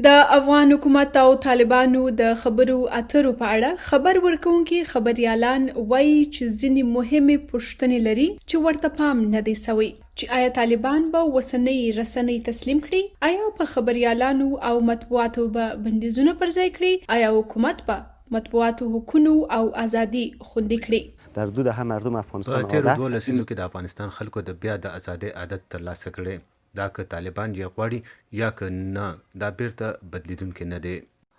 د افغان حکومت او طالبانو د خبرو اترو په اړه خبر ورکوونکي خبریالان وایي چې ځینې مهمې پوښتنې لري چې ورته پام نه دی سوی، چې آیا طالبان به اوسنۍ رسنۍ تسلیم کړي؟ آیا په خبریالانو او مطبوعاتو به بندیزونه پر ځای کړي؟ آیا حکومت به مطبوعاتو حقوق او ازادي خوندي کړي؟ در دو دهه مردم افغانستان په تیرو 12 لسیزو کې د افغانستان خلکو د بیا د ازادۍ عادت ترلاسه کړی. دا که طالبان یې غواړي یا که نه، دا بیرته بدلیدونکی نه دی.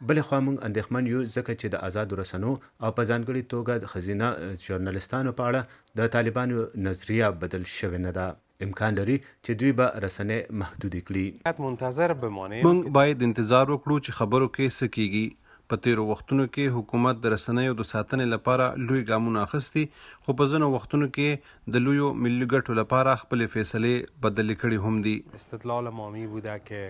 بلې خوا موږ اندېښمن یو ځکه چې د ازادو رسنو او په ځانګړې توګه د ښځینه ژورنالستانو په اړه د طالبانو نظریه بدل شوې نه ده. امکان لري چې دوی به رسنۍ محدودې کړي. موږ باید انتظار وکړو چې خبرو کې څه کیږي. په تیرو وختونو کې حکومت د رسنیو د ساتنې لپاره لوی ګامونه اخیستي، خو په ځینو وختونو کې د لویو ملي ګټو لپاره خپلې فیصلې بدلې کړي هم دي. استدلال مامی بوده که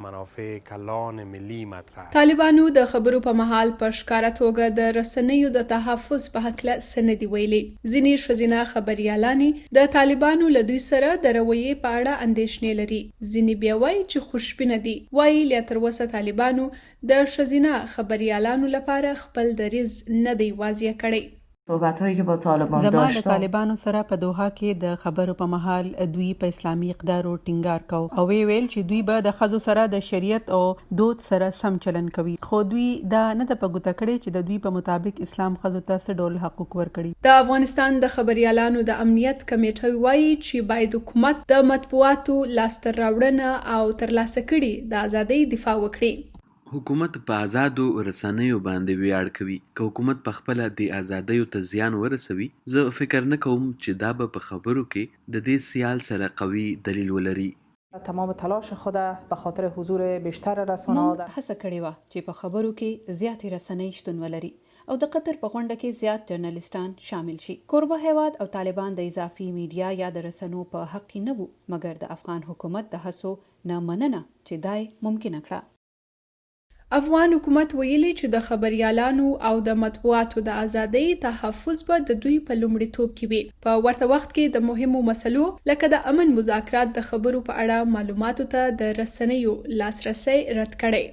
منافع کلان ملی مطرح. طالبانو د خبرو په مهال په ښکاره توګه د رسنیو د تحفظ په هکله څه نه دي ویلي. ځینې ښځینه خبریالانې د طالبانو له دوی سره د رویې په اړه اندېښنې لري. ځینې بیا وایي چې خوشبینه دي. وایي لا تر اوسه طالبانو د ښځینه خبریالانو لپاره خپل دریځ نه دی واضح کړی. صحبت‌هایی که با طالبان زما داشتم له طالبانو سره په دوحه کې د خبرو په مهال دوی په اسلامي اقدارو ټینګار کو او ویل چې دوی به د ښځو سره د شریعت او دود سره سم چلن کوي، خو دوی دا نه ده په ګوته کړې چې د دوی په مطابق اسلام ښځو ته څه ډول حقوق ورکړي. د افغانستان د خبریالانو د امنیت کمیټه وایي چې باید حکومت د مطبوعاتو لاسته راوړنه او ترلاسه کړي د ازادۍ دفاع وکړي. حکومت په آزادو رسنیو باندې ویاړ کوي. که حکومت په خپله د ازادیو ته زیان ورسوي، زه فکر نه کوم چې دا به په خبرو کې د دې سیال سره قوي دلیل ولري. تمام تلاش خود به خاطر حضور بیشتر رسانه‌ها موږ هڅه کړې وه چې په خبرو کې زیاتې رسنۍ شتون ولري او د قطر په غونډه کې زیات جرنالستان شامل شي. کوربه هیواد او طالبان د اضافي میډیا یا د رسنو په حق کې نه وو، مګر د افغان حکومت د هڅو نه مننه چې دا ممکنه کړه. افغان حکومت ویلي چې د خبریالانو او د مطبوعاتو د ازادۍ تحفظ به د دوی په لومړیتوب کې وي. په ورته وخت کې د مهمو مسلو لکه د امن مذاکرات د خبرو په اړه معلوماتو ته د رسنیو لاسرسی رد کړی.